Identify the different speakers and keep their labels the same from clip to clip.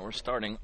Speaker 1: we're starting.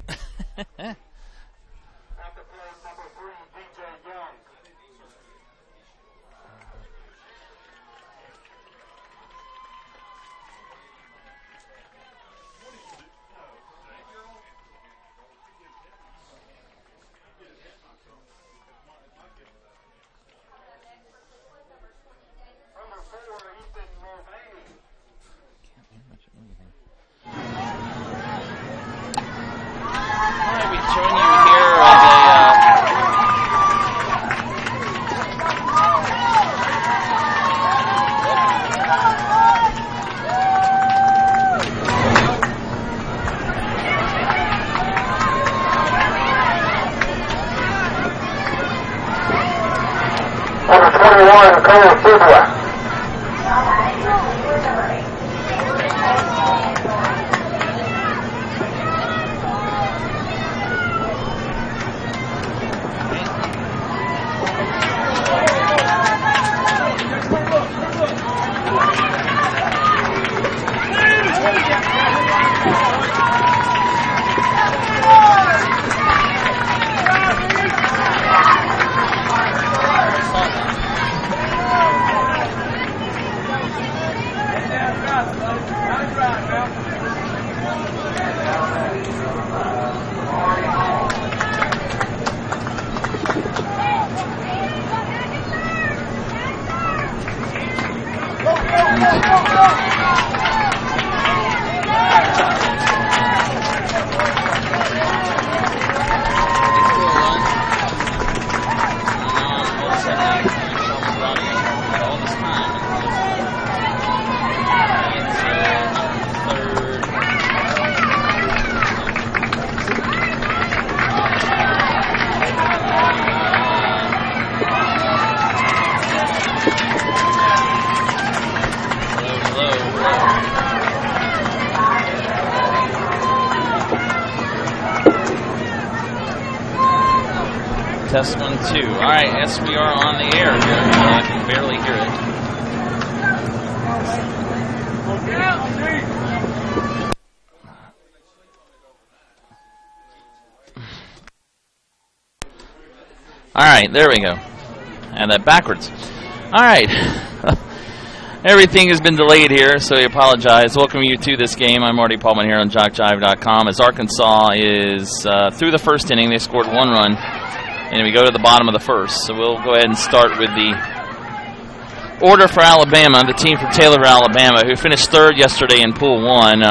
Speaker 1: Test 1, 2. All right, yes, we are on the air here. I can barely hear it. All right, there we go. And that backwards. All right. Everything has been delayed here, so I apologize. Welcome you to this game. I'm Marty Paulman here on JockJive.com. As Arkansas is through the first inning, they scored 1 run. And we go to the bottom of the first. So we'll go ahead and start with the order for Alabama, the team from Taylor, Alabama, who finished 3rd yesterday in Pool 1.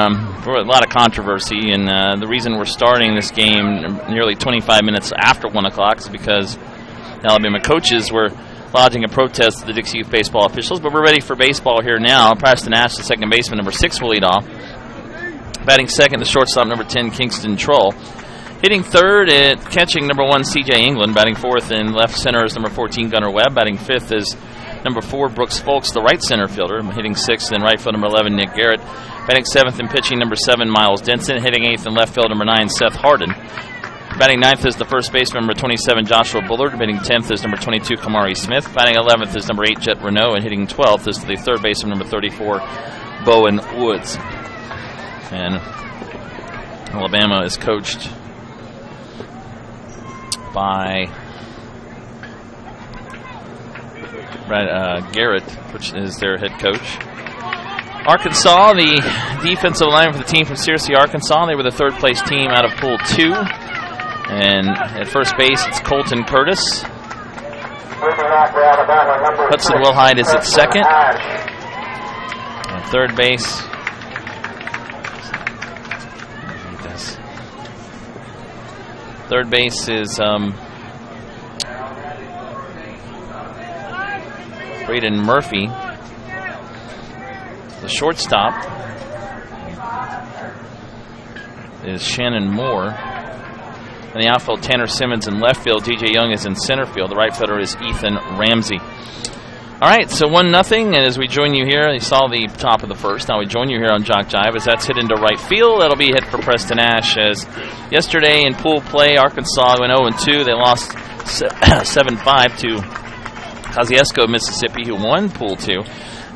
Speaker 1: For a lot of controversy, and the reason we're starting this game nearly 25 minutes after 1 o'clock is because the Alabama coaches were lodging a protest to the Dixie Youth baseball officials. But we're ready for baseball here now. Preston Ash, the second baseman, number 6, will lead off. Batting second, the shortstop, number 10, Kingston Troll. Hitting third, catching number 1, C.J. England. Batting fourth in left center is number 14, Gunnar Webb. Batting fifth is number 4, Brooks Folks, the right center fielder. Hitting sixth in right field, number 11, Nick Garrett. Batting seventh in pitching, number 7, Miles Denson. Hitting eighth in left field, number 9, Seth Harden. Batting ninth is the first baseman, number 27, Joshua Bullard. Hitting 10th is number 22, Kamari Smith. Batting 11th is number 8, Jet Renault. And hitting 12th is the third baseman, number 34, Bowen Woods. And Alabama is coached by Garrett, which is their head coach. Arkansas, the defensive line for the team from Searcy, Arkansas. They were the 3rd place team out of Pool 2. And at first base, it's Colton Curtis. Hudson Wilhide is at second. At third base, is Braden Murphy. The shortstop is Shannon Moore. In the outfield, Tanner Simmons. In left field, DJ Young is in center field. The right fielder is Ethan Ramsey. All right, so 1-0, and as we join you here, you saw the top of the first. Now we join you here on JockJive as that's hit into right field. That'll be hit for Preston Ash, as yesterday in pool play, Arkansas went 0-2. They lost 7-5 to Kosciuszko, Mississippi, who won Pool 2.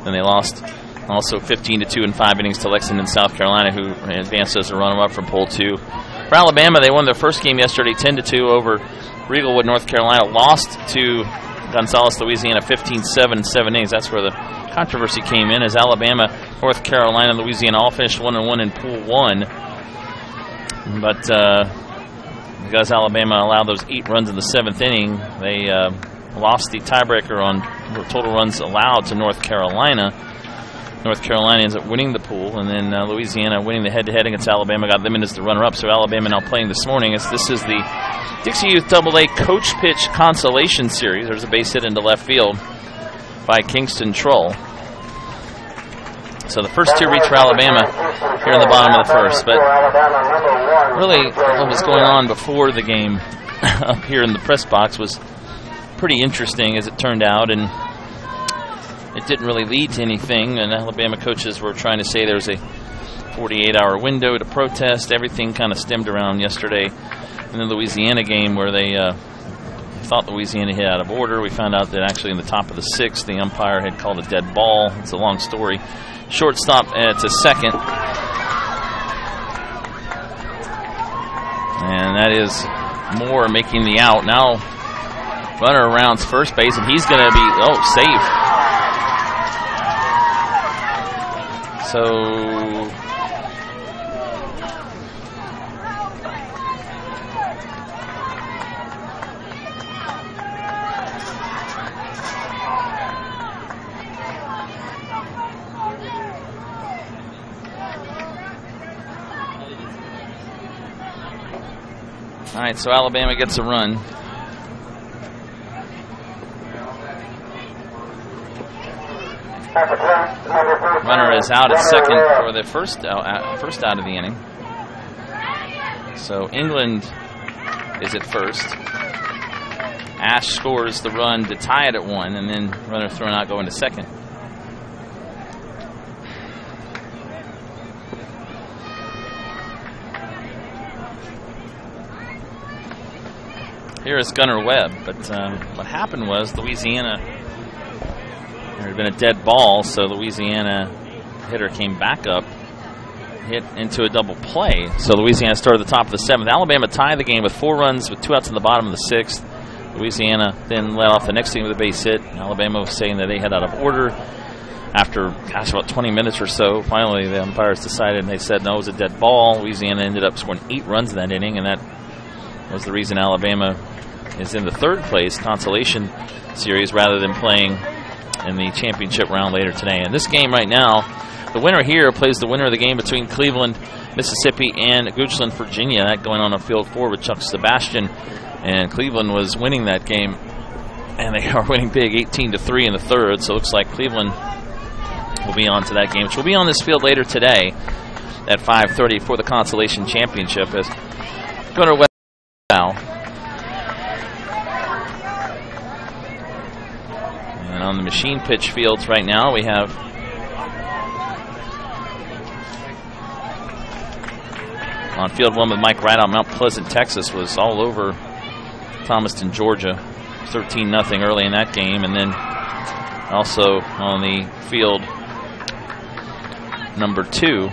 Speaker 1: Then they lost also 15-2 in 5 innings to Lexington, South Carolina, who advanced as a runner-up from Pool 2. For Alabama, they won their first game yesterday 10-2 over Regalwood, North Carolina. Lost to Gonzales, Louisiana 15-7, 7-8. That's where the controversy came in, as Alabama, North Carolina, and Louisiana all finished 1-1 in Pool 1. But because Alabama allowed those 8 runs in the 7th inning, they lost the tiebreaker on total runs allowed to North Carolina. North Carolina ends up winning the pool, and then Louisiana winning the head-to-head against Alabama, got them in as the runner-up. So Alabama now playing this morning. This is the Dixie Youth AA Coach Pitch Consolation Series. There's a base hit into left field by Kingston Troll. So the first 2 reach for Alabama here in the bottom of the first. But really what was going on before the game up here in the press box was pretty interesting, as it turned out, and it didn't really lead to anything. And Alabama coaches were trying to say there was a 48-hour window to protest. Everything kind of stemmed around yesterday in the Louisiana game, where they thought Louisiana hit out of order. We found out that actually in the top of the 6th, the umpire had called a dead ball. It's a long story. Shortstop to second. And that is Moore making the out. Now runner rounds first base, and he's going to be, safe. So all right, so Alabama gets a run. Runner is out at second for the first out of the inning. So England is at first. Ash scores the run to tie it at 1, and then runner thrown out going to second. Here is Gunnar Webb, but what happened was Louisiana, there had been a dead ball, so Louisiana hitter came back up, hit into a double play. So Louisiana started at the top of the 7th. Alabama tied the game with 4 runs with 2 outs in the bottom of the 6th. Louisiana then led off the next inning with a base hit. Alabama was saying that they had out of order. After, about 20 minutes or so, finally the umpires decided, and they said no, it was a dead ball. Louisiana ended up scoring 8 runs in that inning, and that was the reason Alabama is in the 3rd place Consolation Series rather than playing in the championship round later today. And this game right now, the winner here plays the winner of the game between Cleveland, Mississippi, and Goochland, Virginia. That going on field 4 with Chuck Sebastian. And Cleveland was winning that game, and they are winning big, 18-3 in the 3rd. So it looks like Cleveland will be on to that game, which will be on this field later today at 5:30 for the Consolation Championship. As Gunnar Webb now. And on the machine pitch fields right now, we have on field 1 with Mike Rideout, Mount Pleasant, Texas, was all over Thomaston, Georgia, 13-0 early in that game. And then also on the field number 2,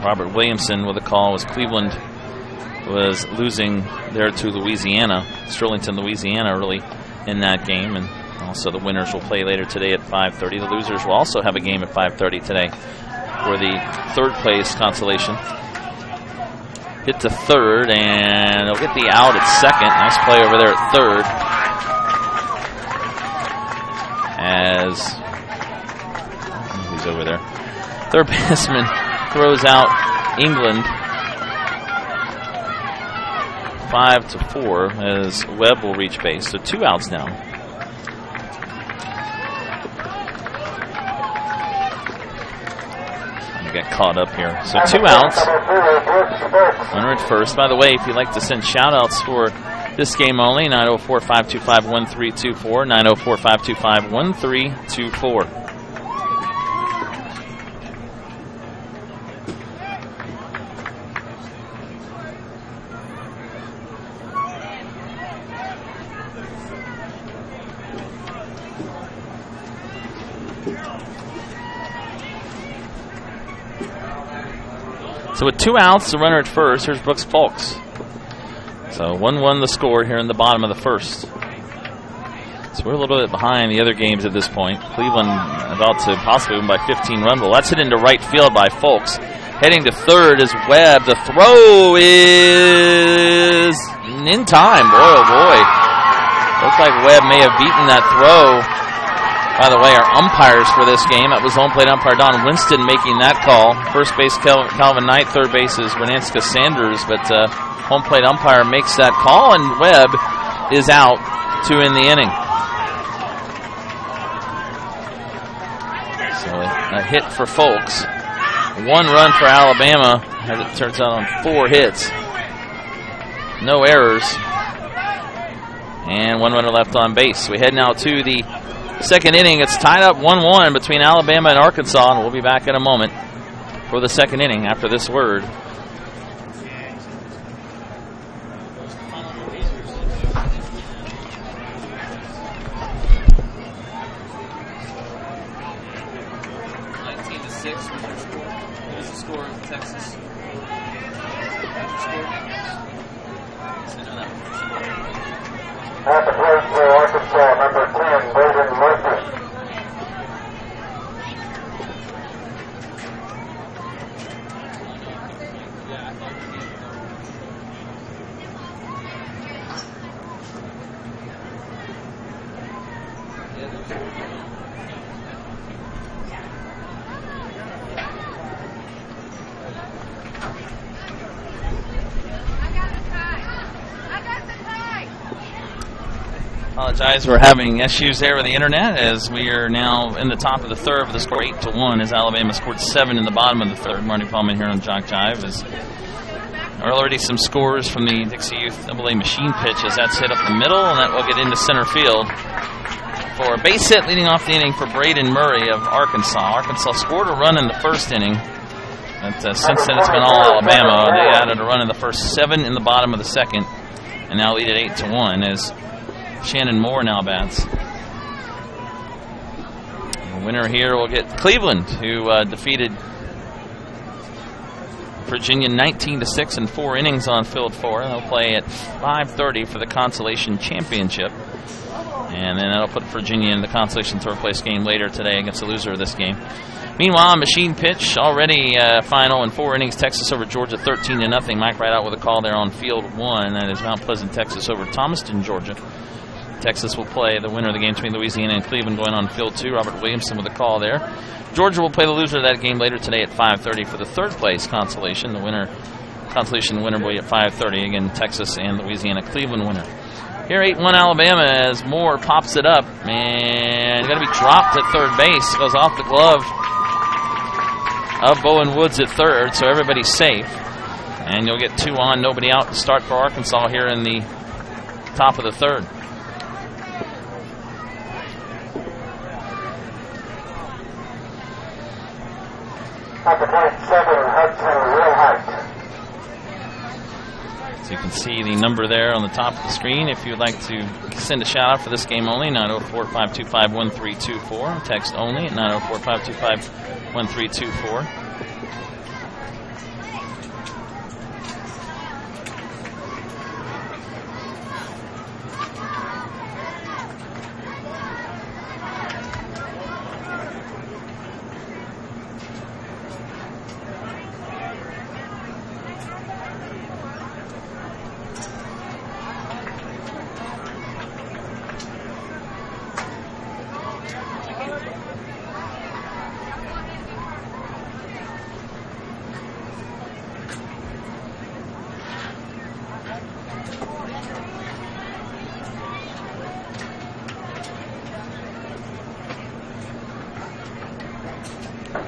Speaker 1: Robert Williamson with a call, was Cleveland was losing there to Louisiana, Sterlington, Louisiana, early in that game. And also the winners will play later today at 5:30. The losers will also have a game at 5:30 today for the 3rd place Consolation. Hit to 3rd, and they'll get the out at 2nd. Nice play over there at 3rd. As who's over there? 3rd baseman throws out England 5-4 as Webb will reach base. So 2 outs now. Get caught up here. So 2 outs. Runner at first. By the way, if you'd like to send shout-outs for this game only, 904-525-1324, 904-525-1324. So with 2 outs, the runner at first, here's Brooks Fulks. So 1-1 the score here in the bottom of the first. So we're a little bit behind the other games at this point. Cleveland about to possibly win by 15 run. Well, that's hit into right field by Fulks. Heading to third is Webb. The throw is in time. Boy, oh boy. Looks like Webb may have beaten that throw. By the way, our umpires for this game, that was home plate umpire Don Winston making that call. First base Calvin Knight, third base is Renanska Sanders, but home plate umpire makes that call, and Webb is out to end the inning. So a hit for Fulks. 1 run for Alabama, as it turns out, on 4 hits. No errors. And 1 runner left on base. We head now to the second inning. It's tied up 1-1 between Alabama and Arkansas, and we'll be back in a moment for the second inning after this word.
Speaker 2: At the plate for Arkansas, number 10, Braden Murphy.
Speaker 1: Apologize, we're having issues there with the internet as we are now in the top of the third with the score 8-1 as Alabama scored 7 in the bottom of the third. Marty Paulman here on JockJive. Is already some scores from the Dixie Youth AA machine pitch as that's hit up the middle, and that will get into center field for a base hit leading off the inning for Braden Murray of Arkansas. Arkansas scored a run in the first inning, but since then it's been all Alabama. They added a run in the first, 7 in the bottom of the second, and now lead at 8-1 as Shannon Moore now bats. The winner here will get Cleveland, who defeated Virginia 19-6 in 4 innings on field 4. They'll play at 5:30 for the Consolation Championship. And then that'll put Virginia in the Consolation third place game later today against the loser of this game. Meanwhile, machine pitch already final in 4 innings. Texas over Georgia 13-0. Mike right out with a call there on field 1. That is Mount Pleasant, Texas over Thomaston, Georgia. Texas will play the winner of the game between Louisiana and Cleveland going on field 2. Robert Williamson with a call there. Georgia will play the loser of that game later today at 5:30 for the third place Consolation. The Consolation winner will be at 5:30. Again, Texas and Louisiana Cleveland winner. Here 8-1 Alabama as Moore pops it up, and going to be dropped at third base. Goes off the glove of Bowen Woods at third, so everybody's safe. And you'll get 2 on, nobody out to start for Arkansas here in the top of the third.
Speaker 2: At the plate, 7, Hudson Wilhite.
Speaker 1: So you can see the number there on the top of the screen if you would like to send a shout out for this game only, 904-525-1324. Text only at 904-525-1324.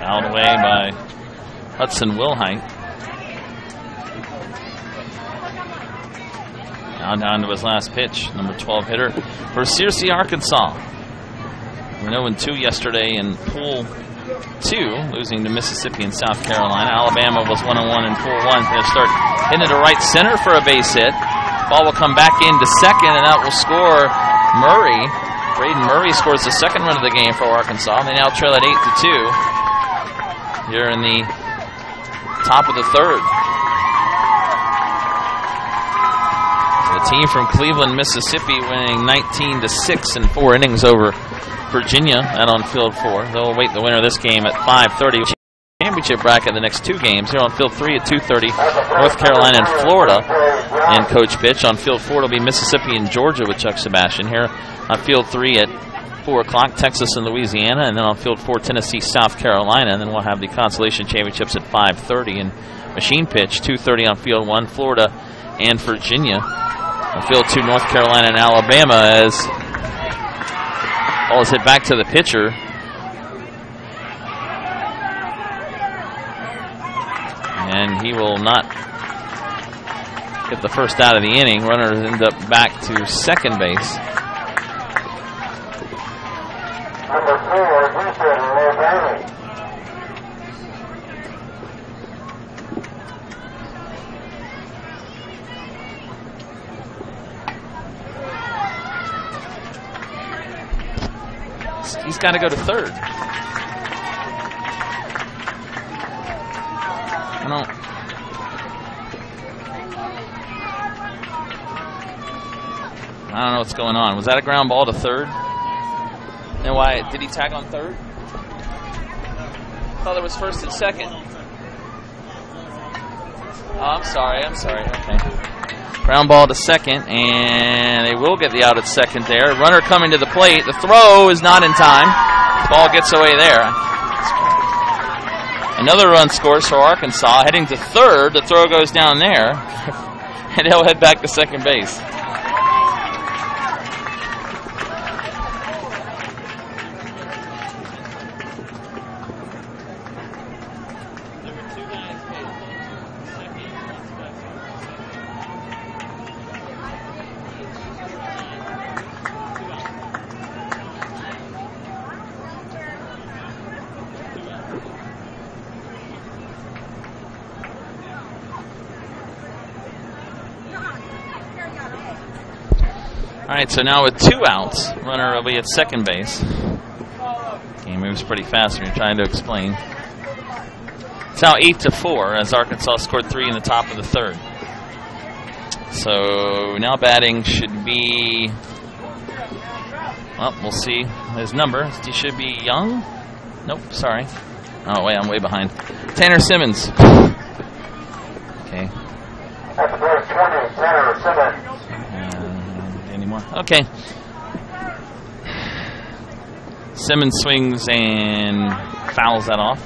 Speaker 1: Fouled away by Hudson Wilhite. Now down to his last pitch, number 12 hitter for Searcy, Arkansas. We know 0-2 yesterday in Pool 2, losing to Mississippi and South Carolina. Alabama was 1-1 in Pool 1. Going to start hitting to right center for a base hit. Ball will come back into second, and that will score Murray. Braden Murray scores the second run of the game for Arkansas. They now trail at 8-2. Here in the top of the third. So the team from Cleveland, Mississippi, winning 19-6 in 4 innings over Virginia out on field 4. They'll await the winner of this game at 5:30. Championship bracket the next 2 games here on field 3 at 2:30. North Carolina and Florida in coach pitch. On field 4 it'll be Mississippi and Georgia with Chuck Sebastian. Here on field 3 at 4 o'clock, Texas and Louisiana, and then on field 4, Tennessee, South Carolina, and then we'll have the Consolation Championships at 5:30 and machine pitch 2:30 on field 1, Florida and Virginia. On field 2, North Carolina and Alabama, as ball is hit back to the pitcher. And he will not get the first out of the inning. Runners end up back to second base.
Speaker 2: Number 4, Houston, Alabama.
Speaker 1: He's got to go to third. I don't know what's going on. Was that a ground ball to third? And why did he tag on third? I thought it was first and second. Oh, I'm sorry. Okay. Ground ball to second, and they will get the out at second there. Runner coming to the plate. The throw is not in time. Ball gets away there. Another run scores for Arkansas. Heading to third. The throw goes down there, and he'll head back to second base. All right, so now with 2 outs, runner will be at second base. Game moves pretty fast when you're trying to explain. It's now 8-4 as Arkansas scored 3 in the top of the third. So now batting should be, well, we'll see his number. He should be Young. Nope, sorry. Oh, wait, I'm way behind. Tanner Simmons. Okay.
Speaker 2: That's number 20, Tanner Simmons.
Speaker 1: Anymore. Okay. Simmons swings and fouls that off.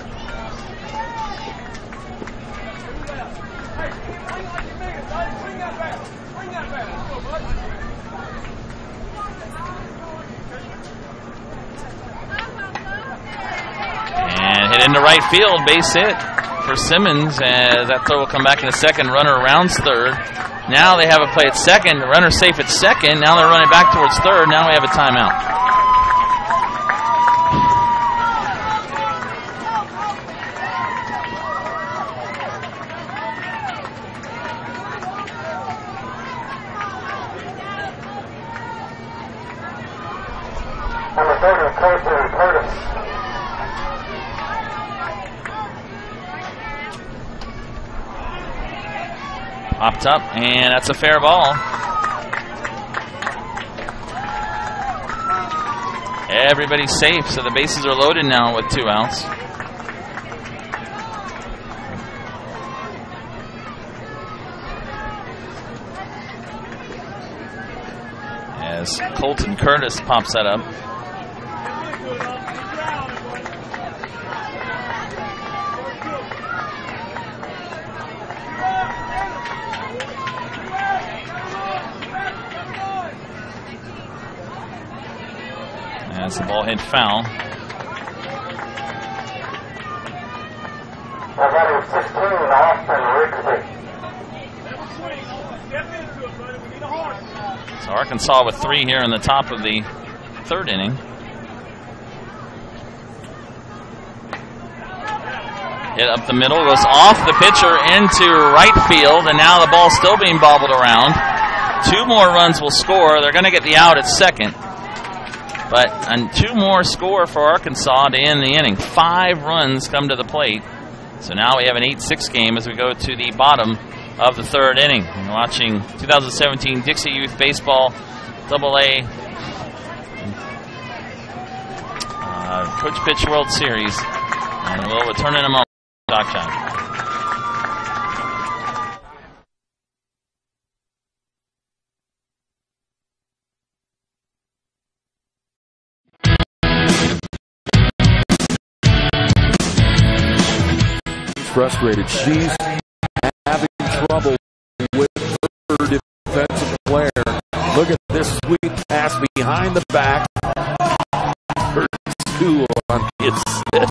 Speaker 1: And hit into right field, base hit for Simmons, as that throw will come back in a second. Runner rounds third. Now they have a play at second. The runner's safe at second. Now they're running back towards third. Now we have a timeout.
Speaker 2: Number 30, Curtis.
Speaker 1: Popped up, and that's a fair ball. Everybody's safe, so the bases are loaded now with 2 outs. As Colton Curtis pops that up. As the ball hit foul.
Speaker 2: Number 16, Austin Rigsby.
Speaker 1: So Arkansas with 3 here in the top of the third inning. Hit up the middle, goes off the pitcher into right field, and now the ball's still being bobbled around. 2 more runs will score. They're going to get the out at second. And 2 more score for Arkansas to end the inning. 5 runs come to the plate. So now we have an 8-6 game as we go to the bottom of the third inning. We're watching 2017 Dixie Youth Baseball AA Coach Pitch World Series. And we'll return in a moment. JockJive.
Speaker 3: Frustrated. She's having trouble with her defensive player. Look at this sweet pass behind the back. Her 2 on his hit.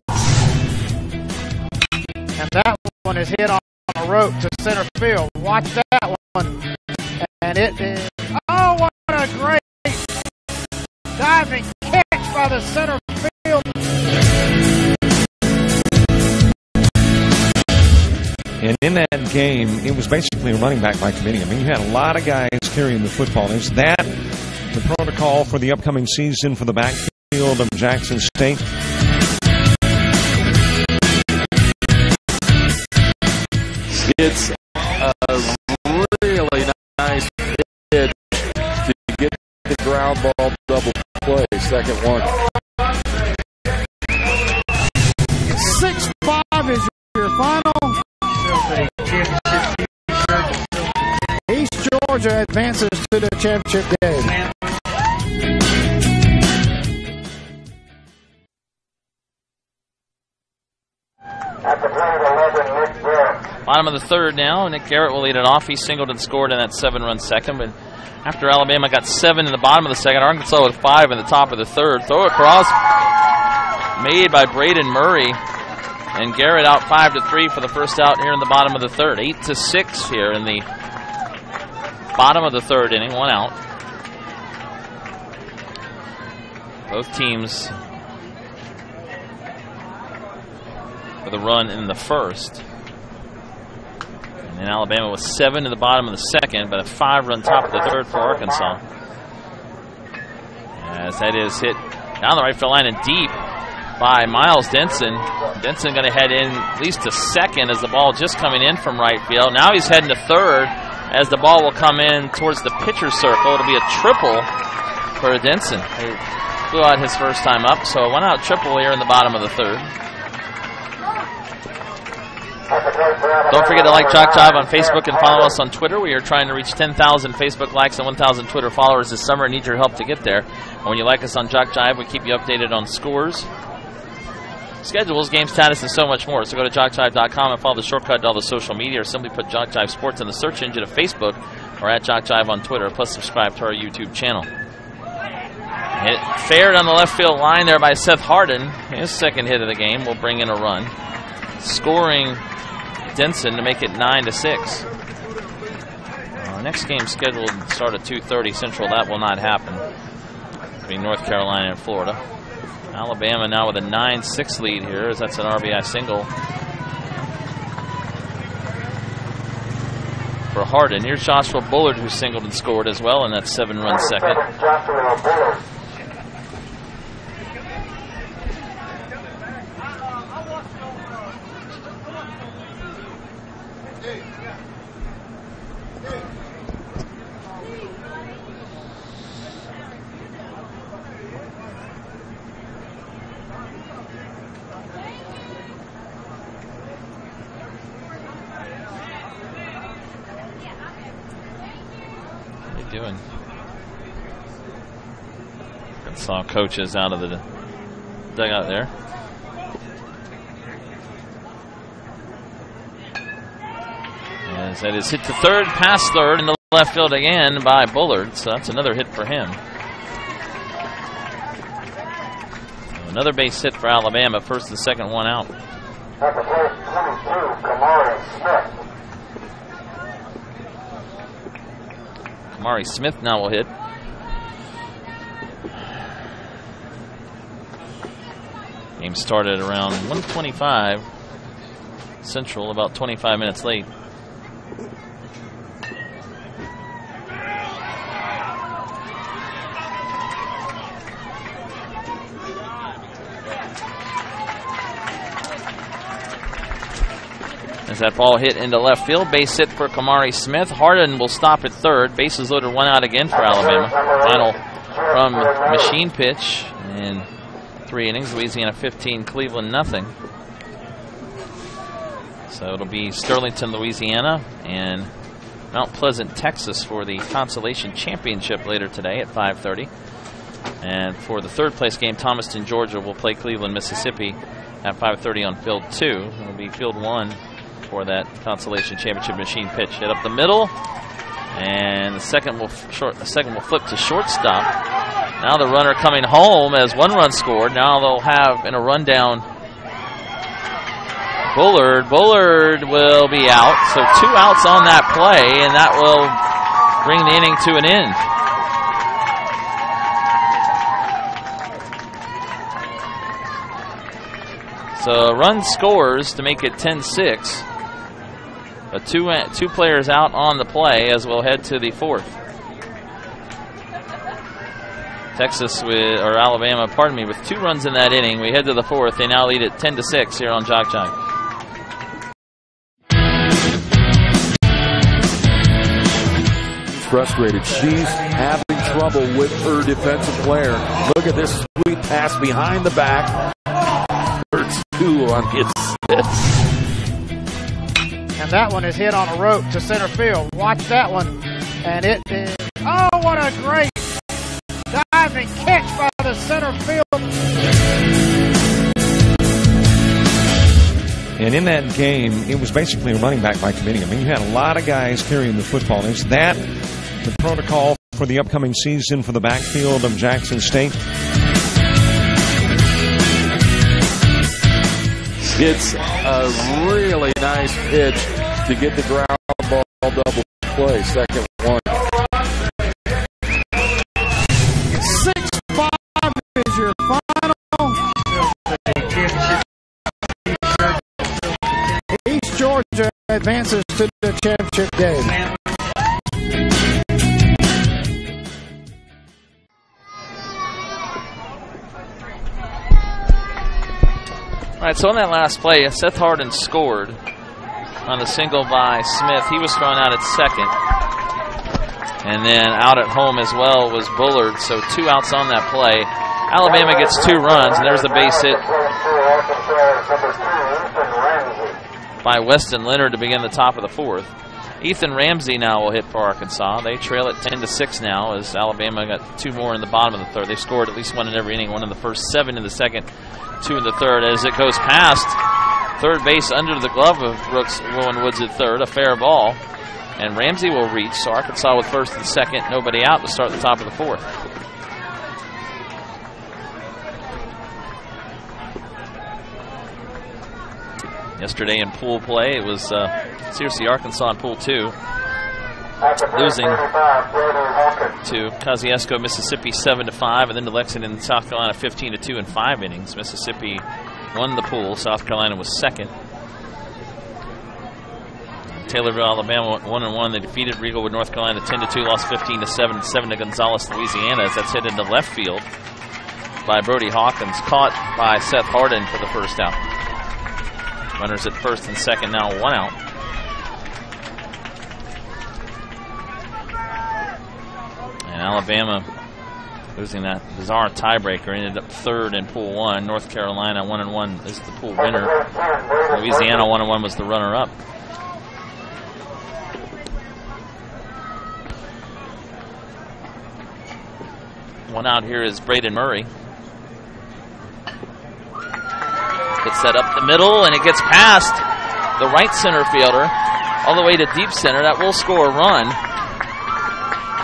Speaker 4: And that one is hit on a rope to center field. Watch that one. And it is, oh, what a great diving catch by the center field.
Speaker 5: And in that game, it was basically a running back by committee. I mean, you had a lot of guys carrying the football. Is that the protocol for the upcoming season for the backfield of Jackson State?
Speaker 3: It's a really nice hit to get the ground ball double play. Second one.
Speaker 4: 6-5 is your final. East Georgia advances to the championship game.
Speaker 2: At the plate, 11, Nick Garrett.
Speaker 1: Bottom of the third now. Nick Garrett will lead it off. He singled and scored in that 7-run second. But after Alabama got 7 in the bottom of the second, Arkansas with 5 in the top of the third. Throw across made by Braden Murray. And Garrett out 5-3 for the first out here in the bottom of the third. 8-6 here in the bottom of the third inning. 1 out. Both teams with a run in the first. And then Alabama with 7 in the bottom of the second, but a 5-run top of the third for Arkansas. As that is hit down the right field line and deep by Miles Denson. Denson going to head in at least to second as the ball just coming in from right field. Now he's heading to third as the ball will come in towards the pitcher's circle. It'll be a triple for Denson. He flew out his first time up, so a 1-out triple here in the bottom of the third. Don't forget to like JockJive on Facebook and follow us on Twitter. We are trying to reach 10,000 Facebook likes and 1,000 Twitter followers this summer. Need your help to get there. And when you like us on JockJive, we keep you updated on scores, schedules, game status, and so much more. So go to JockJive.com and follow the shortcut to all the social media, or simply put JockJive Sports in the search engine of Facebook or at JockJive on Twitter. Plus, subscribe to our YouTube channel. Hit fared on the left field line there by Seth Harden. His second hit of the game will bring in a run, scoring Denson to make it 9-6. Next game scheduled to start at 2:30 Central. That will not happen between North Carolina and Florida. Alabama now with a 9-6 lead here, as that's an RBI single for Harden. Here's Joshua Bullard, who singled and scored as well in that 7-run second.
Speaker 2: Joshua Bullard.
Speaker 1: Doing. Saw coaches out of the dugout there. As that is hit to third, past third, in the left field again by Bullard. So that's another hit for him. So another base hit for Alabama. First and second, 1 out.
Speaker 2: At the plate, 22, Kamari Smith.
Speaker 1: Kamari Smith now will hit. Game started around 1:25 Central, about 25 minutes late. As that ball hit into left field, base hit for Kamari Smith. Harden will stop at third. Bases loaded, one out again for Alabama. Final from machine pitch in 3 innings. Louisiana 15, Cleveland nothing. So it'll be Sterlington, Louisiana, and Mount Pleasant, Texas for the Consolation Championship later today at 5:30. And for the third place game, Thomaston, Georgia will play Cleveland, Mississippi at 5:30 on field 2. It'll be field 1 for that Consolation Championship machine pitch. Hit up the middle, and the second will flip to shortstop. Now the runner coming home as 1 run scored. Now they'll have in a rundown Bullard. Bullard will be out, so 2 outs on that play, and that will bring the inning to an end. So a run scores to make it 10-6. But two players out on the play as we'll head to the 4th. Alabama, with 2 runs in that inning. We head to the 4th. They now lead it 10-6 here on JockJive.
Speaker 3: Frustrated. She's having trouble with her defensive player. Look at this sweet pass behind the back. Hurts 2 on his hits.
Speaker 4: And that one is hit on a rope to center field. Watch that one. And it is, oh, what a great diving catch by the center field.
Speaker 5: And in that game, it was basically a running back by committee. I mean, you had a lot of guys carrying the football. Is that the protocol for the upcoming season for the backfield of Jackson State?
Speaker 3: It's a really nice pitch to get the ground ball double play. Second one.
Speaker 4: 6-5 is your final. East Georgia advances to the championship game.
Speaker 1: All right, so on that last play, Seth Harden scored on the single by Smith. He was thrown out at second. And then out at home as well was Bullard, so 2 outs on that play. Alabama gets 2 runs, and there's the base hit by Weston Leonard to begin the top of the 4th. Ethan Ramsey now will hit for Arkansas. They trail it 10-6 now as Alabama got 2 more in the bottom of the 3rd. They've scored at least 1 in every inning, 1 in the first, 7 in the 2nd, 2 in the 3rd. As it goes past third base under the glove of Brooks Rowan Woods at 3rd, a fair ball. And Ramsey will reach, so Arkansas with 1st and 2nd, nobody out to start the top of the 4th. Yesterday in pool play, it was seriously Arkansas in pool 2, losing to Kosciuszko, Mississippi 7-5, and then to Lexington, South Carolina 15-2 in 5 innings. Mississippi won the pool. South Carolina was 2nd. Taylorville, Alabama 1-1. They defeated Regalwood, North Carolina 10-2, lost 15-7, 7 to Gonzales, Louisiana. As that's hit into left field by Brody Hawkins, caught by Seth Harden for the first out. Runners at 1st and 2nd, now 1 out. And Alabama losing that bizarre tiebreaker, ended up 3rd in pool 1. North Carolina 1-1 is the pool winner. Louisiana 1-1 was the runner-up. One out here is Braden Murray. Gets that up the middle, and it gets past the right center fielder all the way to deep center. That will score a run.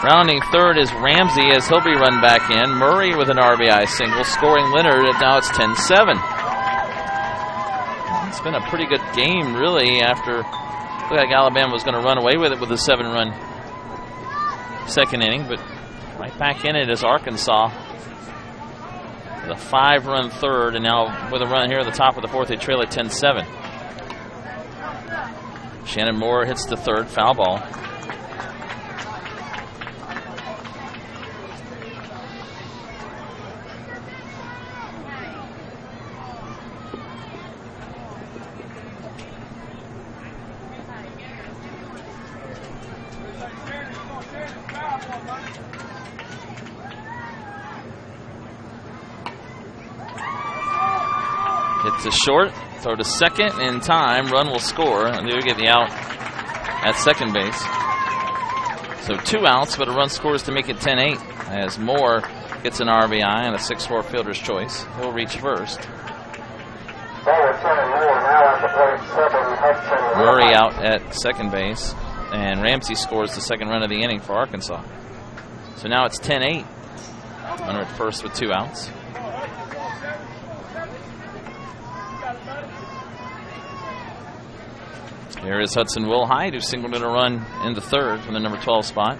Speaker 1: Rounding 3rd is Ramsey as he'll be run back in. Murray with an RBI single, scoring Leonard, and now it's 10-7. It's been a pretty good game, really, after it looked like Alabama was going to run away with it with a 7-run 2nd inning, but right back in it is Arkansas. The 5-run 3rd, and now with a run here at the top of the 4th, they trail at 10-7. Shannon Moore hits the 3rd, foul ball. It's a short. Throw to second in time. Run will score. And they will get the out at second base. So 2 outs, but a run scores to make it 10-8 as Moore gets an RBI and a 6-4 fielder's choice. He'll reach first. Murray out at second base, and Ramsey scores the second run of the inning for Arkansas. So now it's 10-8. Runner at first with 2 outs. Here is Hudson Wilhite, who singled in a run into third from the number 12 spot.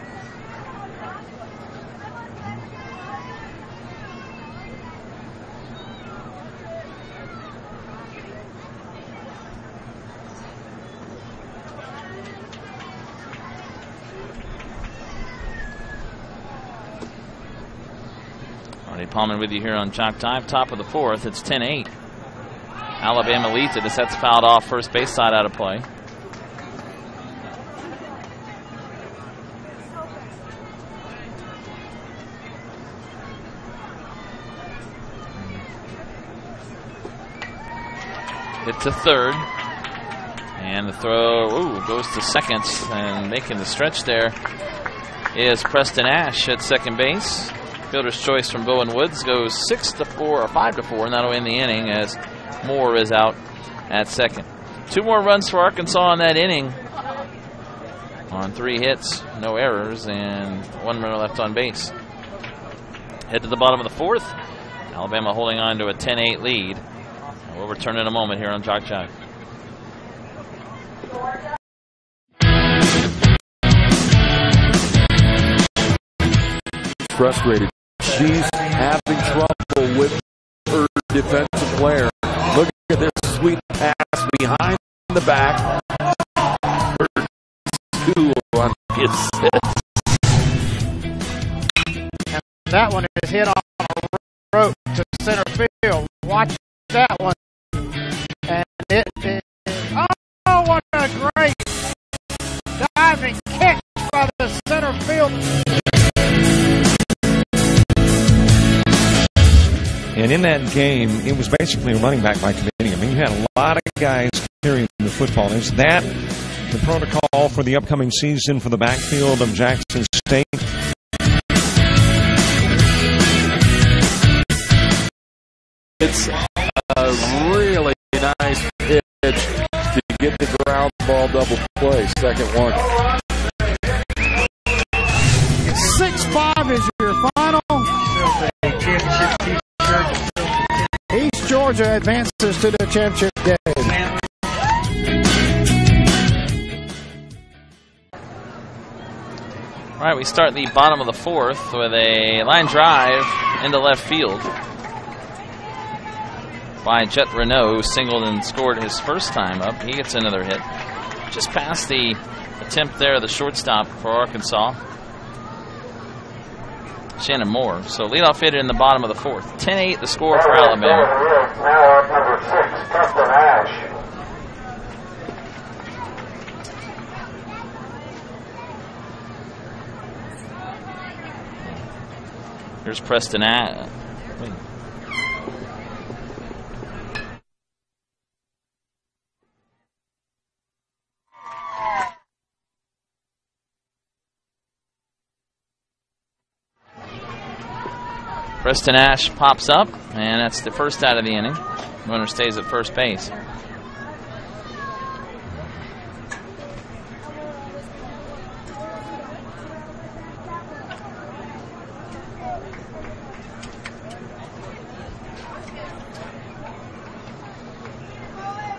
Speaker 1: Marty Palmer with you here on JockJive. Top of the 4th. It's 10-8. Alabama leads it as that's fouled off first base side out of play. Hit to third. And the throw goes to second. And making the stretch there is Preston Ash at second base. Fielder's choice from Bowen Woods goes 6-4 or 5-4, and that'll end the inning as Moore is out at second. 2 more runs for Arkansas in that inning on 3 hits, no errors, and 1 runner left on base. Head to the bottom of the 4th. Alabama holding on to a 10-8 lead. We'll return in a moment here on JockJive.
Speaker 3: Frustrated. She's having trouble with her defensive player. Look at this sweet pass behind the back. Two on his
Speaker 4: and that one is hit on a rope to center field. Watch that one. And it is, oh, what a great diving kick by the center field.
Speaker 5: And in that game, it was basically a running back by committee. I mean, you had a lot of guys carrying the football. Is that the protocol for the upcoming season for the backfield of Jackson State?
Speaker 3: It's a really nice pitch to get the ground ball double play. Second one.
Speaker 4: 6-5 is your final. East Georgia advances to the championship game.
Speaker 1: All right, we start the bottom of the 4th with a line drive into left field by Jet Renault, who singled and scored his first time up. He gets another hit. Just past the attempt there, the shortstop for Arkansas, Shannon Moore. So leadoff hitter in the bottom of the 4th. 10-8 the score for Alabama.
Speaker 2: Now up number 6, Preston Ash.
Speaker 1: Here's Preston Ash. Preston Ash pops up, and that's the first out of the inning. Runner stays at first base.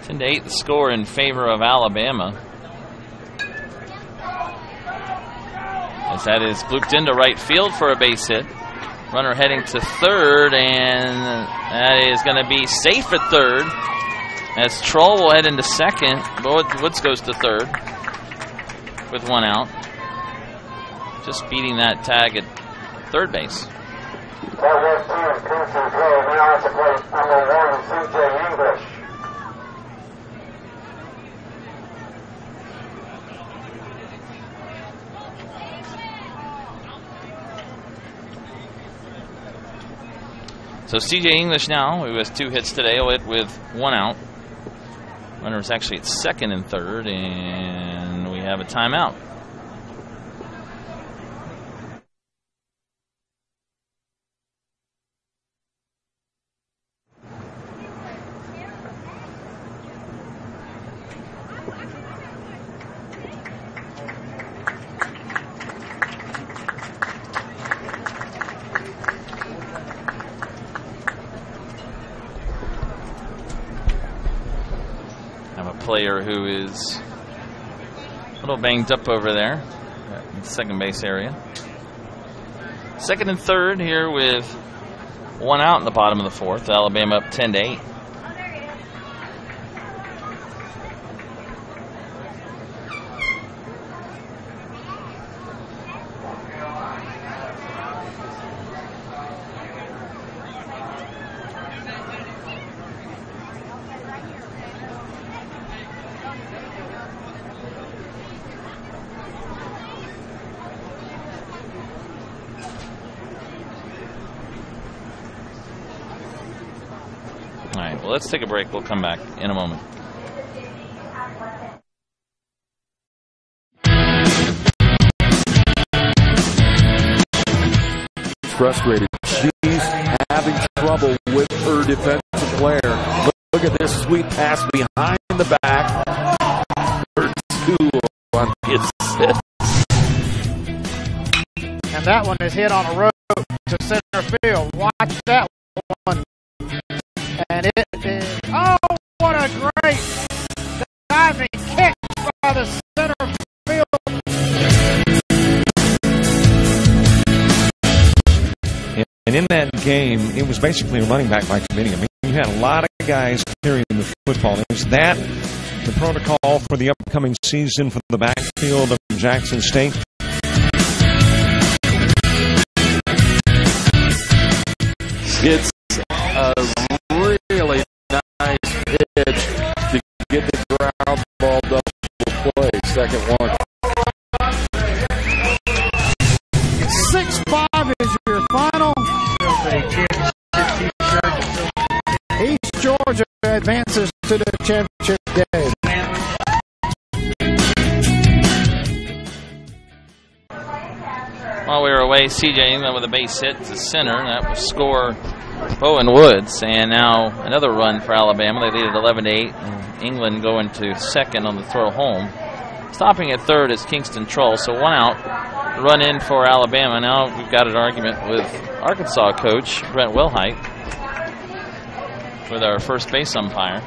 Speaker 1: Ten to 8 the score in favor of Alabama. As that is blooped into right field for a base hit. Runner heading to third, and that is going to be safe at third. As Troll will head into second. Woods goes to third with 1 out. Just beating that tag at third base.
Speaker 2: That was Team Crimson Grove. Now at the plate, number 1, C.J. English.
Speaker 1: So CJ English now, who has 2 hits today, will hit with 1 out. Runner's actually at second and third, and we have a timeout. Player who is a little banged up over there in the second base area. Second and third here with 1 out in the bottom of the fourth. Alabama up 10-8. All right, well, let's take a break. We'll come back in a moment.
Speaker 3: Frustrated. She's having trouble with her defensive player. Look at this sweet pass behind the back. Her 2 on his set.
Speaker 4: And that one is hit on a rope to center field. Watch that one. And it is, oh, what a great diving kick by the center field.
Speaker 5: And in that game, it was basically a running back by committee. I mean, you had a lot of guys carrying the football. Is that the protocol for the upcoming season for the backfield of Jackson State?
Speaker 3: It's a really nice pitch to get the ground ball double play. Second one.
Speaker 4: 6-5 is your final. East Georgia advances to the championship game.
Speaker 1: While we were away, CJ England with a base hit to center. That will score Bowen Woods. And now another run for Alabama. They lead at 11-8. England going to second on the throw home. Stopping at third is Kingston Troll. So 1 out. Run in for Alabama. Now we've got an argument with Arkansas coach Brent Wilhite with our first base umpire.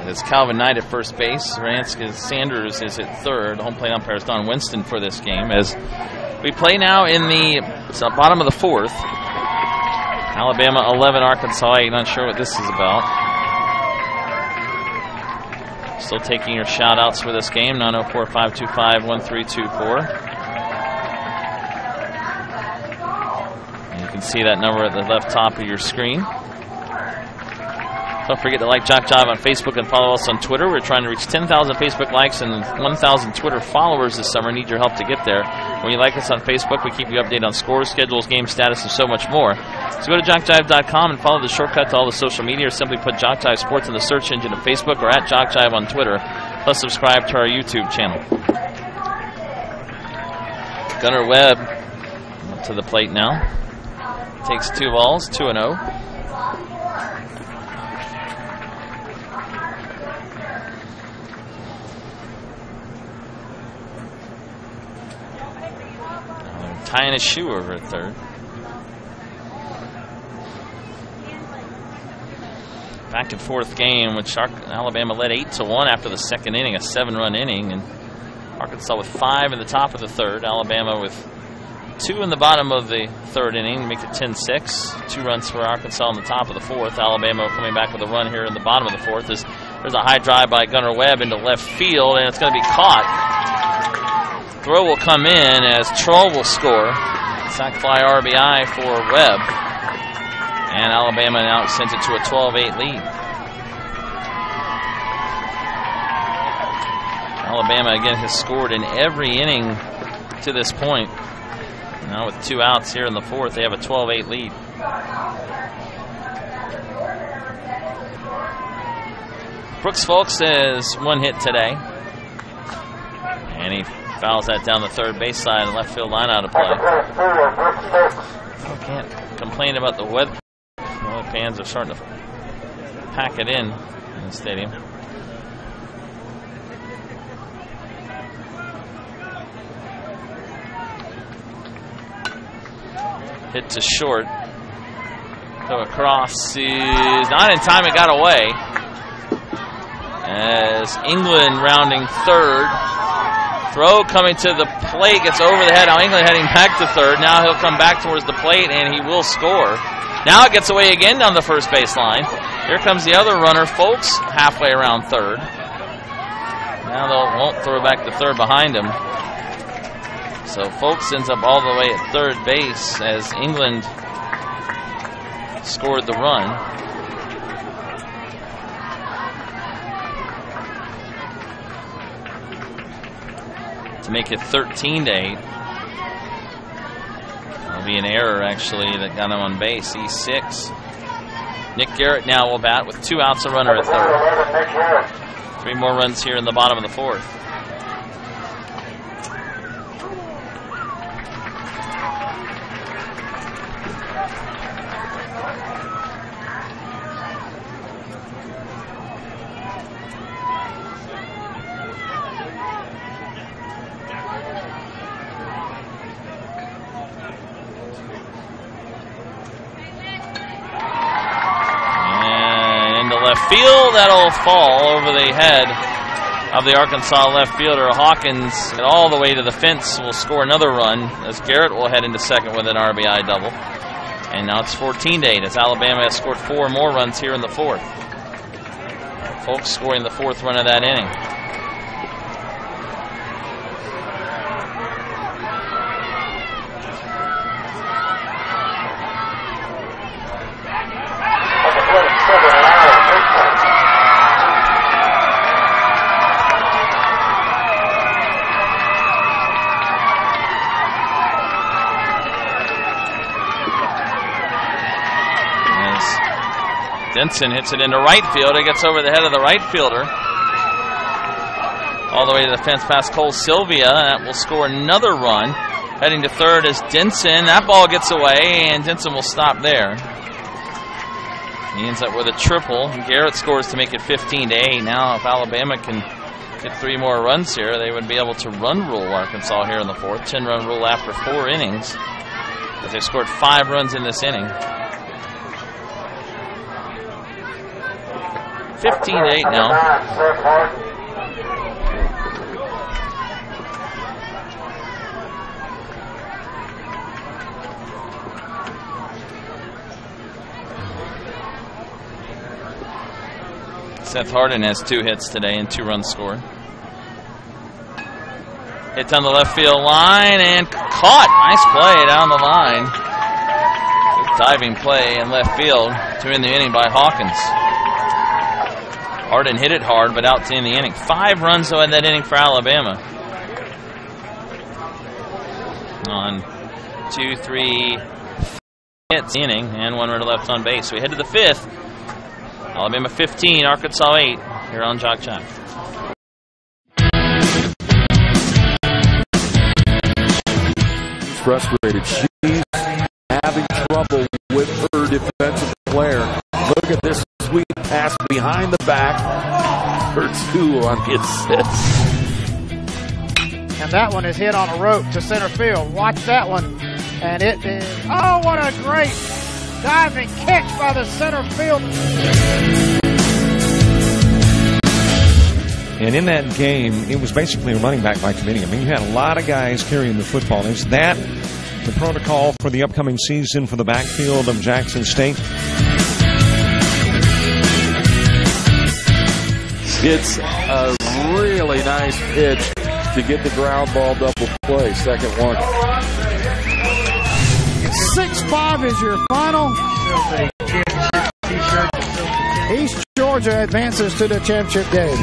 Speaker 1: It's Calvin Knight at first base. Ranska Sanders is at third. Home plate umpire is Don Winston for this game. As we play now in the bottom of the fourth. Alabama 11, Arkansas 8. Not sure what this is about. Still taking your shout outs for this game. 904-525-1324. And you can see that number at the left top of your screen. Don't forget to like JockJive on Facebook and follow us on Twitter. We're trying to reach 10,000 Facebook likes and 1,000 Twitter followers this summer. Need your help to get there. When you like us on Facebook, we keep you updated on scores, schedules, game status, and so much more. So go to JockJive.com and follow the shortcut to all the social media, or simply put JockJive Sports in the search engine of Facebook or at JockJive on Twitter. Plus subscribe to our YouTube channel. Gunnar Webb up to the plate now. Takes 2 balls, 2-0. Tying his shoe over at third. Back and forth game, which Alabama led 8-1 after the second inning, a 7-run inning, and Arkansas with 5 in the top of the third. Alabama with 2 in the bottom of the third inning, make it 10-6. 2 runs for Arkansas in the top of the fourth. Alabama coming back with a run here in the bottom of the fourth. There's a high drive by Gunnar Webb into left field, and it's going to be caught. Throw will come in as Troll will score. Sac fly RBI for Webb. And Alabama now sends it to a 12-8 lead. Alabama again has scored in every inning to this point. Now with 2 outs here in the fourth, they have a 12-8 lead. Brooks Folks has 1 hit today. And he fouls that down the third base side and left field line out of play. I can't complain about the weather. Well, the fans are starting to pack it in the stadium. Hit to short. Go across. Is not in time. It got away. As England rounding third. Throw coming to the plate. Gets over the head. Now England heading back to third. Now he'll come back towards the plate and he will score. Now it gets away again down the first base line. Here comes the other runner. Folks halfway around third. Now they won't throw back to third behind him. So Folks ends up all the way at third base as England scored the run. To make it 13-8. That'll be an error, actually, that got him on base. E6. Nick Garrett now will bat with 2 outs, a runner at third. 3 more runs here in the bottom of the fourth. Field, that'll fall over the head of the Arkansas left fielder. Hawkins all the way to the fence will score another run as Garrett will head into second with an RBI double. And now it's 14-8 as Alabama has scored 4 more runs here in the fourth. Folks scoring the 4th run of that inning. Denson hits it into right field. It gets over the head of the right fielder. All the way to the fence past Cole Sylvia. That will score another run. Heading to third is Denson. That ball gets away, and Denson will stop there. He ends up with a triple. Garrett scores to make it 15-8. Now, if Alabama can get 3 more runs here, they would be able to run rule Arkansas here in the fourth. 10-run rule after 4 innings. As they've scored 5 runs in this inning. 15-8 now. Seth Hardin has 2 hits today and 2 runs scored. Hit down the left field line and caught. Nice play down the line. Good diving play in left field to end the inning by Hawkins. Hardin hit it hard, but out to end the inning. 5 runs, though, in that inning for Alabama. On 2, 3 hits inning, and 1 runner left on base. So we head to the 5th. Alabama 15, Arkansas 8, here on JockJive.
Speaker 3: Frustrated. She's having trouble with her defensive player. Look at this sweet pass behind the back for 2 on the assist.
Speaker 4: And that one is hit on a rope to center field. Watch that one. And it is, oh, what a great diving catch by the center field.
Speaker 5: And in that game, it was basically a running back by committee. I mean, you had a lot of guys carrying the football. Is that the protocol for the upcoming season for the backfield of Jackson State?
Speaker 3: It's a really nice pitch to get the ground ball double play. Second one.
Speaker 4: 6-5 is your final. East Georgia advances to the championship game.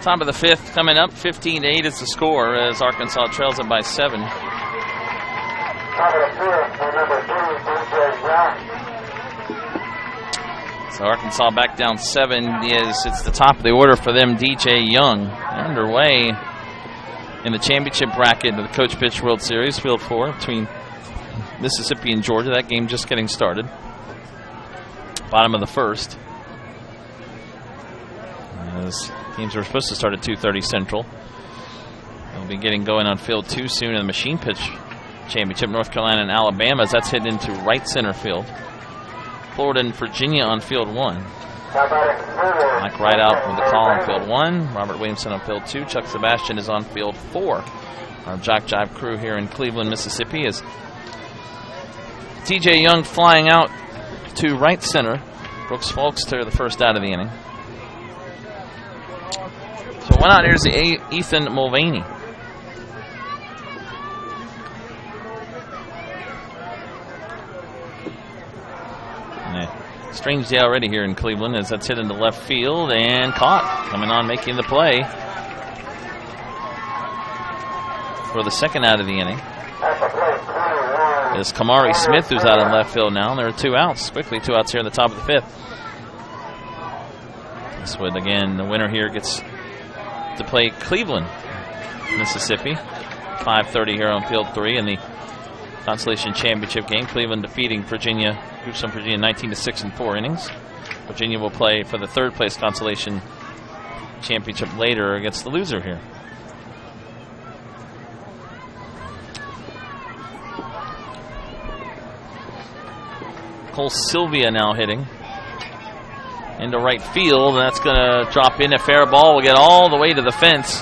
Speaker 1: Top of the fifth coming up. 15-8 is the score as Arkansas trails it by 7.
Speaker 2: Top of the fifth for number 2, DJ Young.
Speaker 1: So Arkansas back down 7. It's the top of the order for them, DJ Young. They're underway in the championship bracket of the Coach Pitch World Series, Field 4, between Mississippi and Georgia. That game just getting started. Bottom of the first. As games are supposed to start at 2:30 Central. They'll be getting going on Field 2 soon in the Machine Pitch Championship. North Carolina and Alabama, as that's heading into right center field. Florida and Virginia on Field 1. Mike Rideout with the call on Field 1. Robert Williamson on Field 2. Chuck Sebastian is on Field 4. Our JockJive crew here in Cleveland, Mississippi, is TJ Young flying out to right center. Brooks Folkster the first out of the inning. So one out, here's the Ethan Mulvaney. Strange day already here in Cleveland as that's hit into left field and caught. Coming on, making the play for the second out of the inning is Kamari Smith, who's out in left field now. And there are 2 outs. Quickly 2 outs here in the top of the fifth. This would, again, the winner here gets to play Cleveland, Mississippi. 5:30 here on Field 3 in the Consolation Championship game. Cleveland defeating Virginia, Houston, Virginia 19-6 in 4 innings. Virginia will play for the third place Consolation Championship later against the loser here. Cole Sylvia now hitting into right field, and that's going to drop in. A fair ball will get all the way to the fence,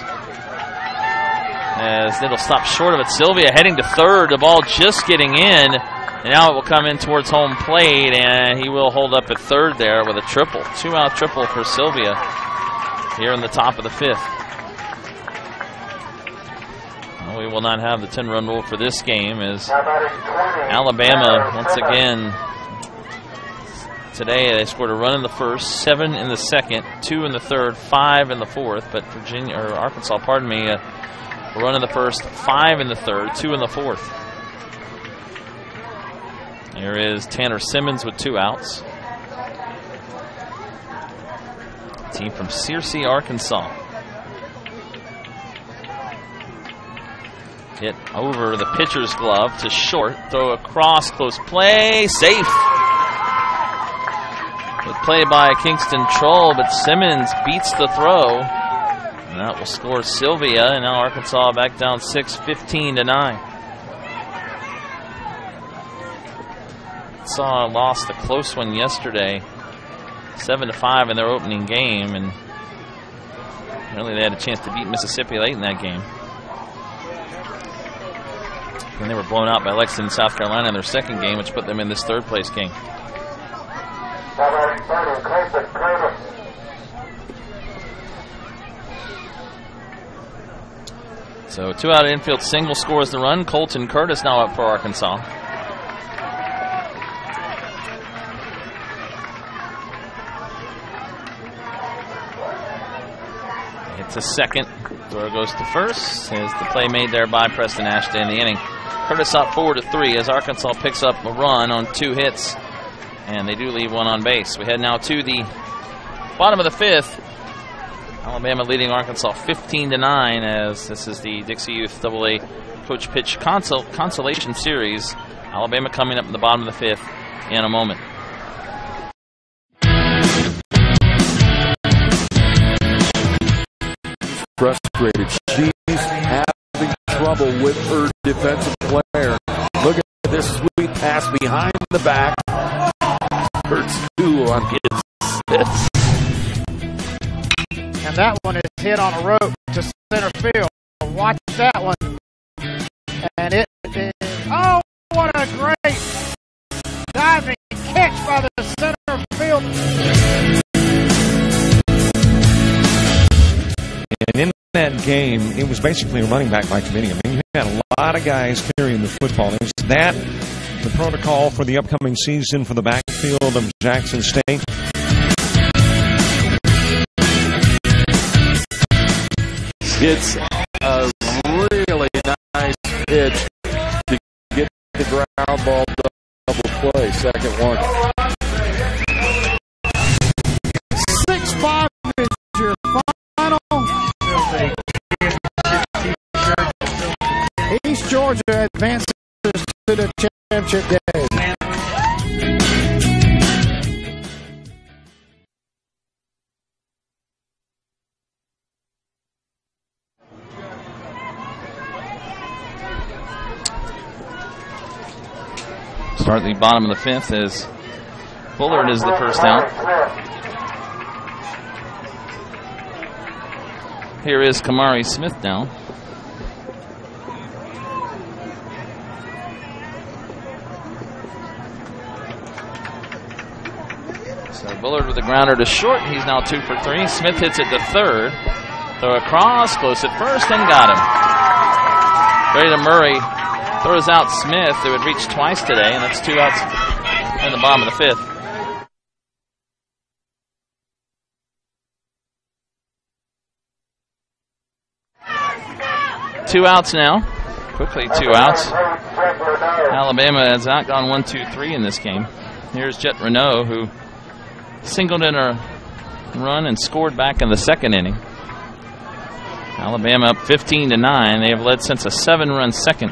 Speaker 1: as it'll stop short of it. Sylvia heading to third, the ball just getting in, and now it will come in towards home plate, and he will hold up at third there with a triple. 2-out triple for Sylvia here in the top of the fifth. Well, we will not have the 10-run rule for this game, as Alabama, once again, today they scored a run in the first, 7 in the second, 2 in the third, 5 in the fourth, but Arkansas, pardon me, a run in the first, 5 in the third, 2 in the fourth. There is Tanner Simmons with 2 outs. Team from Searcy, Arkansas. Hit over the pitcher's glove to short. Throw across, close play, safe. Good play by Kingston Troll, but Simmons beats the throw. And that will score Sylvia, and now Arkansas back down 6, 15-9. Arkansas lost a close one yesterday, 7-5 in their opening game, and really they had a chance to beat Mississippi late in that game. And they were blown out by Lexington, South Carolina in their second game, which put them in this third place game. So 2-out infield single scores the run. Colton Curtis now up for Arkansas. It's a second. Throw goes to first. Is the play made there by Preston Ashton in the inning. Curtis up 4-3 as Arkansas picks up a run on 2 hits. And they do leave 1 on base. We head now to the bottom of the fifth. Alabama leading Arkansas 15-9 as this is the Dixie Youth AA Coach Pitch Consolation Series. Alabama coming up in the bottom of the fifth in a moment.
Speaker 3: Frustrated. She's having trouble with her defensive player. Look at this sweet pass behind the back. Hurts 2 on his hits.
Speaker 4: And that one is hit on a rope to center field. Watch that one. And it is, oh, what a great diving catch by the center field.
Speaker 5: And in that game, it was basically a running back by committee. I mean, you had a lot of guys carrying the football. Is that the protocol for the upcoming season for the backfield of Jackson State?
Speaker 3: It's a really nice pitch to get the ground ball double play. Second one.
Speaker 4: 6-5 is your final. East Georgia advances to the championship game.
Speaker 1: Start at the bottom of the fifth as Bullard is the first out. Here is Kamari Smith now. So Bullard with the grounder to short. He's now 2 for 3. Smith hits it to third. Throw across, close at first, and got him. Brayden Murray throws out Smith, who had reached twice today, and that's 2 outs in the bottom of the fifth. Two outs now. Quickly 2 outs. Alabama has not gone 1, 2, 3 in this game. Here's Jet Renault, who singled in a run and scored back in the second inning. Alabama up 15-9. They have led since a 7-run second.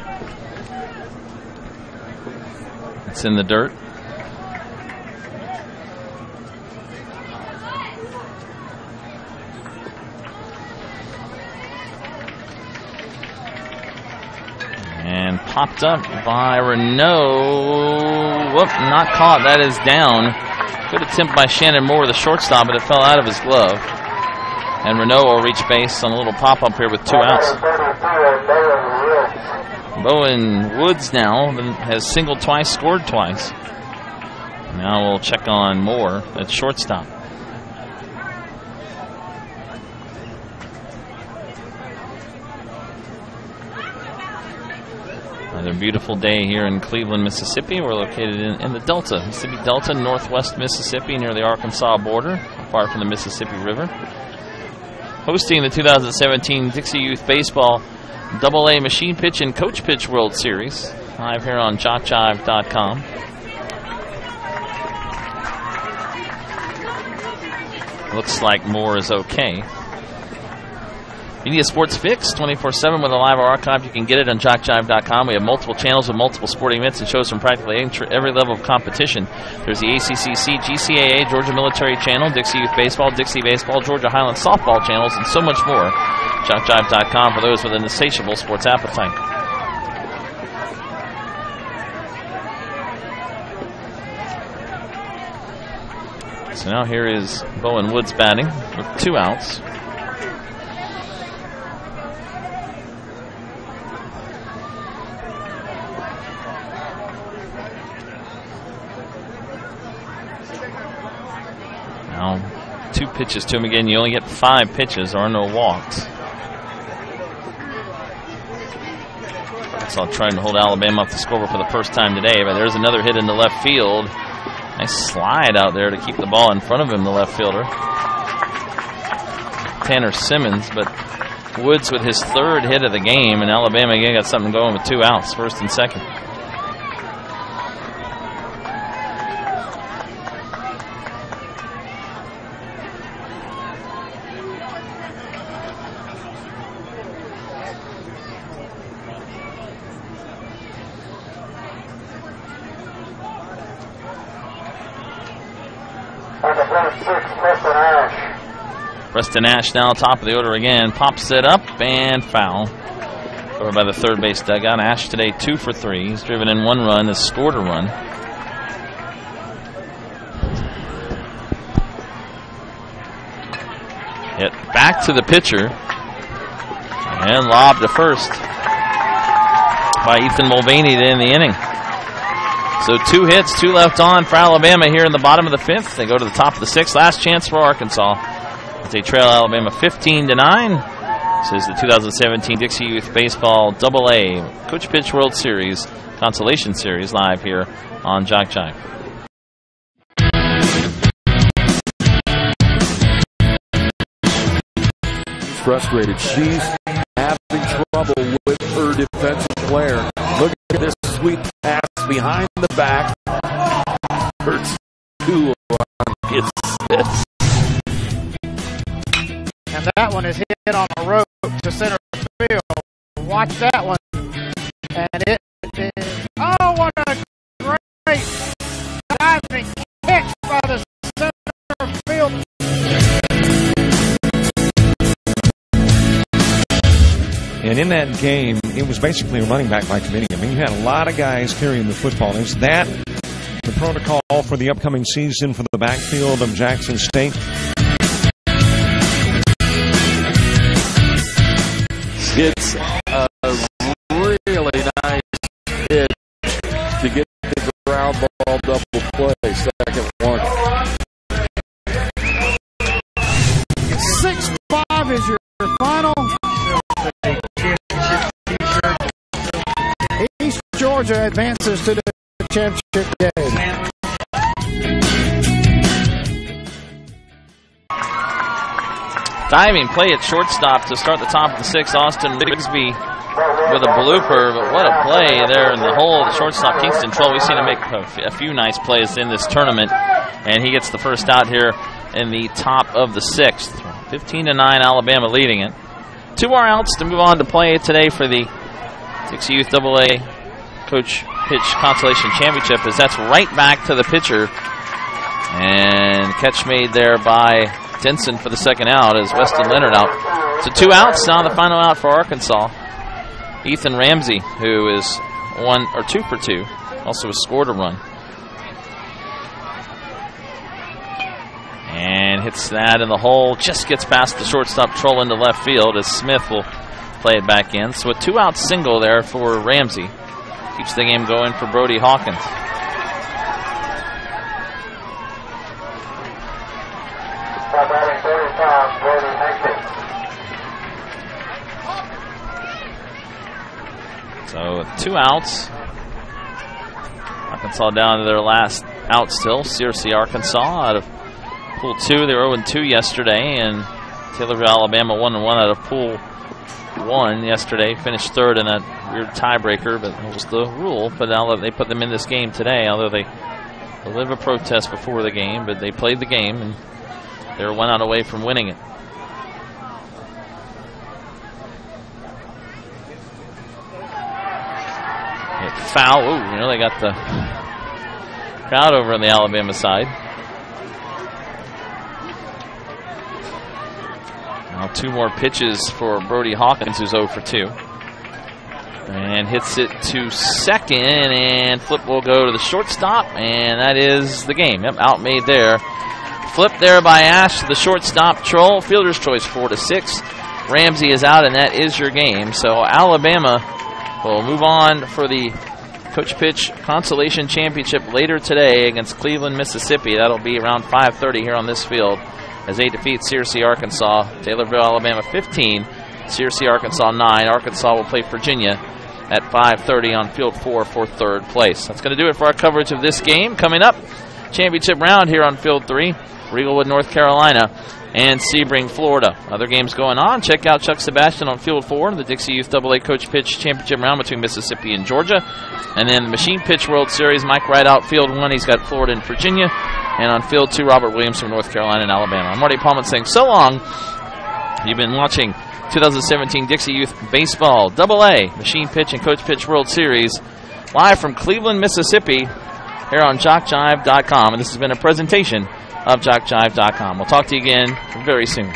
Speaker 1: It's in the dirt. And popped up by Renault. Whoop, not caught. That is down. Good attempt by Shannon Moore, the shortstop, but it fell out of his glove. And Renault will reach base on a little pop-up here with 2 outs. Bowen Woods now has singled twice, scored twice. Now we'll check on Moore at shortstop. Another beautiful day here in Cleveland, Mississippi. We're located in the Delta, Mississippi Delta, northwest Mississippi, near the Arkansas border, far from the Mississippi River. Hosting the 2017 Dixie Youth Baseball AA Machine Pitch and Coach Pitch World Series, live here on JockJive.com. Looks like Moore is okay. Media Sports Fix, 24/7 with a live archive. You can get it on JockJive.com. We have multiple channels with multiple sporting events and shows from practically every level of competition. There's the ACCC, GCAA, Georgia Military Channel, Dixie Youth Baseball, Dixie Baseball, Georgia Highland Softball channels, and so much more. JockJive.com for those with an insatiable sports appetite. So now here is Bowen Woods batting with 2 outs. Now 2 pitches to him again. You only get 5 pitches. There are no walks. So I'll try to hold Alabama off the scoreboard for the first time today. But there's another hit into left field. Nice slide out there to keep the ball in front of him, the left fielder. Tanner Simmons, but Woods with his 3rd hit of the game, and Alabama again got something going with 2 outs, first and second. Preston Ash now top of the order again. Pops it up and foul. Over by the third base dugout. Ash today 2 for 3. He's driven in 1 run, has scored a run. Hit back to the pitcher. And lobbed to first by Ethan Mulvaney to end the inning. So 2 hits, 2 left on for Alabama here in the bottom of the 5th. They go to the top of the 6th. Last chance for Arkansas. They trail Alabama 15-9. This is the 2017 Dixie Youth Baseball AA Coach Pitch World Series Consolation Series live here on JockJive.
Speaker 3: Frustrated. She's trouble with her defensive player. Look at this sweet pass behind the back. Hurts two on his fist.
Speaker 4: And that one is hit on a rope to center field. Watch that one. And it is, oh, what a great diving catch by the center field.
Speaker 5: And in that game, it was basically a running back by committee. I mean, you had a lot of guys carrying the football. Is that the protocol for the upcoming season for the backfield of Jackson State?
Speaker 3: It's a really nice hit to get the ground ball double play. Second one.
Speaker 4: 6-5 is your final. East Georgia advances to the championship game.
Speaker 1: Diving play at shortstop to start the top of the sixth. Austin Rigsby with a blooper, but what a play there in the hole of the shortstop. Kingston Troll, we've seen him make a few nice plays in this tournament, and he gets the first out here in the top of the sixth. 15-9, Alabama leading it. 2 more outs to move on to play today for the Dixie Youth AA Coach Pitch Consolation Championship, as that's right back to the pitcher. And catch made there by Denson for the second out as Weston Leonard out. So 2 outs now, the final out for Arkansas. Ethan Ramsey, who is 1 or 2 for 2, also has scored a run. And hits that in the hole, just gets past the shortstop Troll into left field as Smith will play it back in. So a 2-out single there for Ramsey. Keeps the game going for Brody Hawkins. So with 2 outs, Arkansas down to their last out still. Searcy, Arkansas out of Pool 2. They were 0-2 yesterday, and Taylorville, Alabama 1-1 out of Pool 1 yesterday. Finished third in that weird tiebreaker, but that was the rule. But now they put them in this game today, although they live a protest before the game, but they played the game, and they were 1 out away from winning it. Foul. Ooh, they got the crowd over on the Alabama side. Now 2 more pitches for Brody Hawkins, who's 0 for 2. And hits it to second, and flip will go to the shortstop, and that is the game. Yep, out made there. Flip there by Ash to the shortstop. Troll, fielder's choice 4-6. Ramsey is out, and that is your game. So Alabama will move on for the Coach Pitch Consolation Championship later today against Cleveland, Mississippi. That'll be around 5:30 here on this field as they defeat Searcy, Arkansas. Taylorville, Alabama 15, Searcy, Arkansas 9. Arkansas will play Virginia at 5:30 on Field 4 for 3rd place. That's going to do it for our coverage of this game. Coming up, championship round here on Field 3, Regalwood, North Carolina, and Sebring, Florida. Other games going on. Check out Chuck Sebastian on Field 4, the Dixie Youth AA Coach Pitch Championship round between Mississippi and Georgia. And then the Machine Pitch World Series, Mike Rideout, Field 1, he's got Florida and Virginia. And on Field 2, Robert Williams from North Carolina and Alabama. I'm Marty Paulman saying so long. You've been watching 2017 Dixie Youth Baseball AA Machine Pitch and Coach Pitch World Series live from Cleveland, Mississippi here on JockJive.com. And this has been a presentation of JockJive.com. We'll talk to you again very soon.